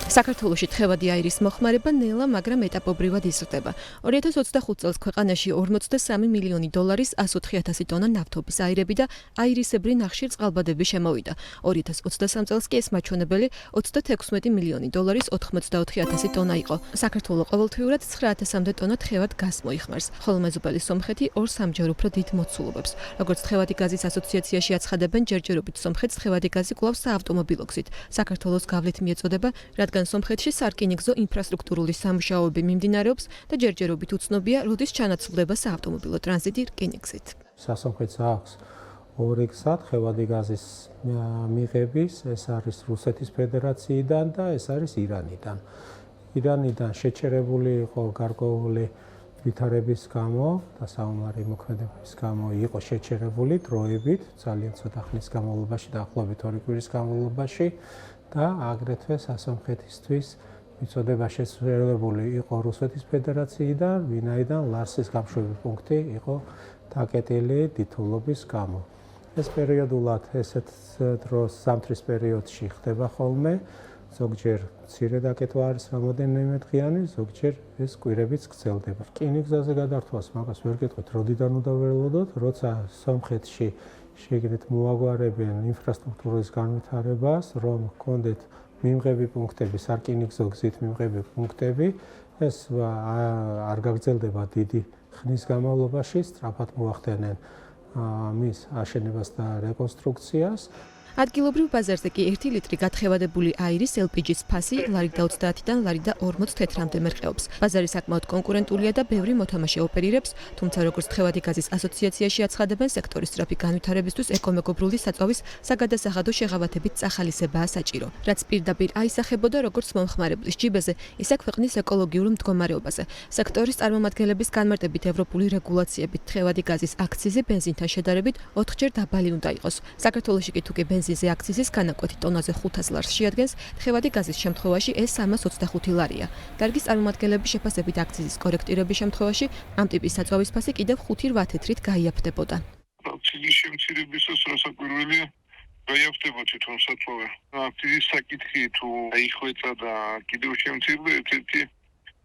საქართველოში თხევადი აირის მოხმარება ნელა, მაგრამ ეტაპობრივად იზრდება. 2025 წელს ქვეყანაში 43 მილიონი დოლარის 104,000 ტონა ნავთობის აირები და აირისებრი ნახშირ წყალბადები შემოვიდა. 2023 წელს კი ეს მაჩვენებელი 36 მილიონი დოლარის 84,000 ტონა იყო. საქართველო ყოველთვიურად 9,000-მდე ტონა თხევად გაზს მოიხმარს, ხოლო მეზობელი სომხეთი 2-3ჯერ უფრო დიდ მოცულობებს. როგორც თხევადი გაზის ასოციაციაში აცხადებენ, ჯერჯერობით სომხეთს თხევადი გაზი კვლავ საავტომობილო გზით. საქართველოს გავლით მიეწოდება, რადგან სომხეთში სარკინიგზო ინფრასტრუქტურული სამუშაოები მიმდინარეობს და ჯერჯერობით უცნობია, როდის ჩანაცვლდება საავტომობილო ტრანზიტი რკინიგზით. სასომხეთს აქვს ორი გზა თხევადი გაზის მიღების, ეს არის რუსეთის ფედერაციიდან და ეს არის ირანიდან. ირანიდან შეჩერებული იყო გარკვეული ვითარების გამო და საომარი მოქმედების გამო იყო შეჩერებული დროებით, ძალიან ცოტა ხნის განმავლობაში, დაახლოებით 2 კვირის განმავლობაში. და აგრეთვე სასომხეთისთვის მიწოდება შესრულებული იყო რუსეთის ფედერაციიდან, ვინაიდან ლარსის გამშვები პუნქტი იყო დაკეტილი დიდულობის გამო. ეს პერიოდულად ესეთ დროს ზამთრის პერიოდში ხდება ხოლმე, ზოგჯერ მცირე დაკეტვა არის რამოდენიმე დღიანი, ზოგჯერ ეს კვირებიც გრძელდება. რკინიგზაზე გადართვას მაგას ვერ გეტყვით, როდიდან უნდა ველოდოთ, როცა სომხეთში შეგრეთ მოაგვარებენ ინფრასტრუქტურის განვითარებას, რომ ჰქონდეთ მიმღები პუნქტები, სარკინიგზო გზით მიმღები პუნქტები, ეს არ გაგრძელდება დიდი ხნის განმავლობაში, სწრაფად მოახდენენ მის აშენებას და რეკონსტრუქციას. ადგილობრივ ბაზარზე კი 1 ლიტრი გათხევადებული აირის LPG-ს ფასი ლარი და 30-დან ლარი და 40 თეთრამდე მერყეობს. ბაზარი საკმაოდ კონკურენტულია და ბევრი მოთამაშე ოპერირებს, თუმცა როგორც თხევადი გაზის ასოციაციაში აცხადებენ, სექტორის სწრაფი განვითარებისთვის ეკომეგობრული საწვავის საგადასახადო შეღავათებით წახალისებაა საჭირო. რაც პირდაპირ აისახებოდა როგორც მომხმარებლის ჯიბეზე, ისე ქვეყნის ეკოლოგიურ მდგომარეობაზე. სექტორის წარმომადგენლების განმარტებით ევროპული რეგულაციებით თხევადი გაზის აქციზი ბენზინთან შედარებით 4ჯერ დაბალი უნდა იყოს. საქართველოში კი თუკი ბენზინზე აქციზის განაკვეთი ტონაზე 500 ლარს შეადგენს, თხევადი გაზის შემთხვევაში ეს 325 ლარია. დარგის წარმომადგენლების შეფასებით აქციზის კორექტირების შემთხვევაში ამ ტიპის საწვავის ფასი კიდევ 5-8 თეთრით გაიაფთებოდა. აქციზის შემცირებისას რასაკვირველია გაიაფთება თვითონ საწვავი. აქციზის საკითხი თუ აიხვეწა და კიდევ შემცირდა, ერთ-ერთი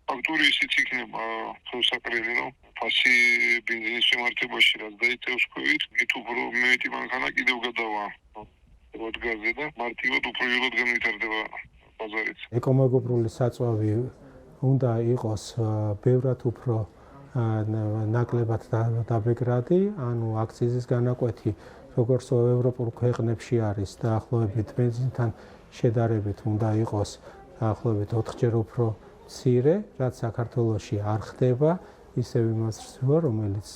ფაქტორი ისიც იქნება, თუ საკრები, რომ ფასი ბენზინის შემართებაში რაც დაიწევს ქვევით, მით უფრო მეტი მანქანა კიდევ გადავა. გაზზე და მარტივად უფრო იოლად განვითარდება ბაზარიც. ეკომეგობრული საწვავი უნდა იყოს ბევრად უფრო ნაკლებად დაბეგრადი, ანუ აქციზის განაკვეთი როგორც ევროპულ ქვეყნებში არის დაახლოებით ბენზინთან შედარებით უნდა იყოს დაახლოებით 4ჯერ უფრო მცირე, რაც საქართველოში არ ხდება, ისევ იმას რომელიც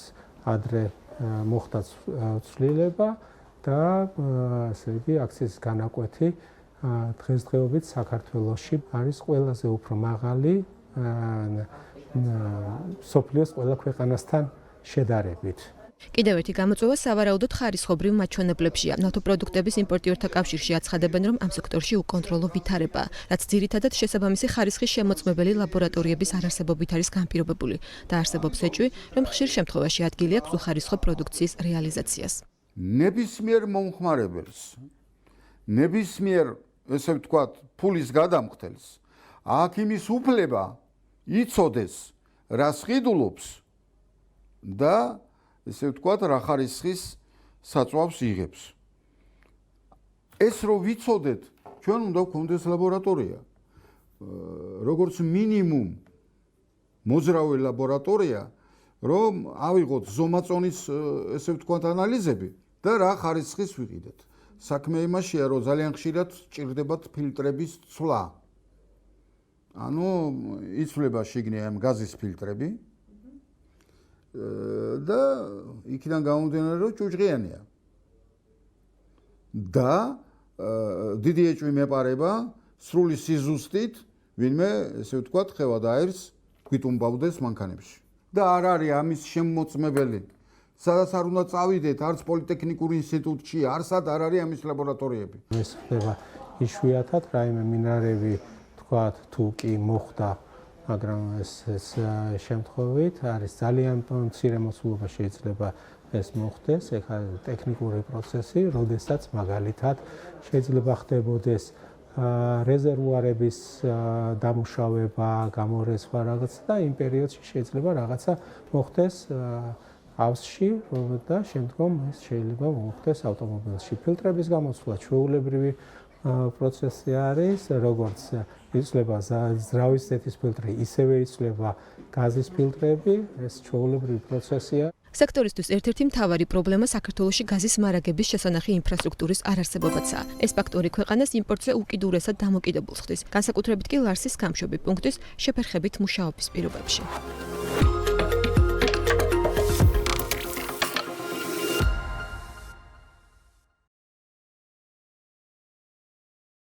ადრე მოხდა ცვლილება და ასე იგი აქციზის განაკვეთი დღესდღეობით საქართველოში არის ყველაზე უფრო მაღალი მსოფლიოს ყველა ქვეყანასთან შედარებით. კიდევ ერთი გამოწვევა სავარაუდოდ ხარისხობრივ მაჩვენებლებშია. ნავთობპროდუქტების იმპორტიორთა კავშირში აცხადებენ, რომ ამ სექტორში უკონტროლო ვითარებაა, რაც ძირითადად შესაბამისი ხარისხის შემოწმებელი ლაბორატორიების არარსებობით არის განპირობებული და არსებობს ეჭვი, რომ ხშირ შემთხვევაში ადგილი აქვს უხარისხო პროდუქციის რეალიზაციას. ნებისმიერ მომხმარებელს, ნებისმიერ, ესე ვთქვათ, ფულის გადამხდელს, აქ იმის უფლება იცოდეს, რას ყიდულობს და ესე ვთქვათ, რა ხარისხის საწვავს იღებს. ეს რო ვიცოდეთ, ჩვენ უნდა გვქონდეს ლაბორატორია. როგორც მინიმუმ მოძრავი ლაბორატორია, რომ ავიღოთ ზომაწონის ესე ვთქვათ ანალიზები და რა ხარისხის ვიყიდეთ. საქმე იმაშია, რომ ძალიან ხშირად ჭირდებათ ფილტრების ცვლა. ანუ იცვლება შიგნით ამ გაზის ფილტრები და იქიდან გამომდინარე, რომ ჭუჭყიანია. და დიდი ეჭვი მეპარება სრული სიზუსტით, ვინმე, ესე ვთქვათ, თხევად აირს გვიტუმბავდეს მანქანებში. და არ არის ამის შემოწმებელი. სადაც არ უნდა წავიდეთ, არც პოლიტექნიკურ ინსტიტუტში, არსად არ არის ამის ლაბორატორიები. ეს ხდება იშვიათად, რაიმე მინარევი თქვათ, თუ კი მოხდა, მაგრამ ეს შემთხვევით არის ძალიან მცირე მოცულობა შეიძლება ეს მოხდეს, ეხლა ტექნიკური პროცესი, როდესაც მაგალითად შეიძლება ხდებოდეს რეზერვუარების დამუშავება, გამორეცხვა რაღაცა და იმ პერიოდში შეიძლება რაღაცა მოხდეს ავსში და შემდგომ ეს შეიძლება მოხდეს ავტომობილში. ფილტრების გამოსვლა ჩვეულებრივი პროცესი არის, როგორც იცვლება ზრავის ზეთის ფილტრი, ისევე იცვლება გაზის ფილტრები, ეს ჩვეულებრივი პროცესია. სექტორისთვის ერთ-ერთი მთავარი პრობლემა საქართველოში გაზის მარაგების შესანახი ინფრასტრუქტურის არარსებობაცაა. ეს ფაქტორი ქვეყანას იმპორტზე უკიდურესად დამოკიდებულს ხდის, განსაკუთრებით კი ლარსის გამშვები პუნქტის შეფერხებით მუშაობის პირობებში.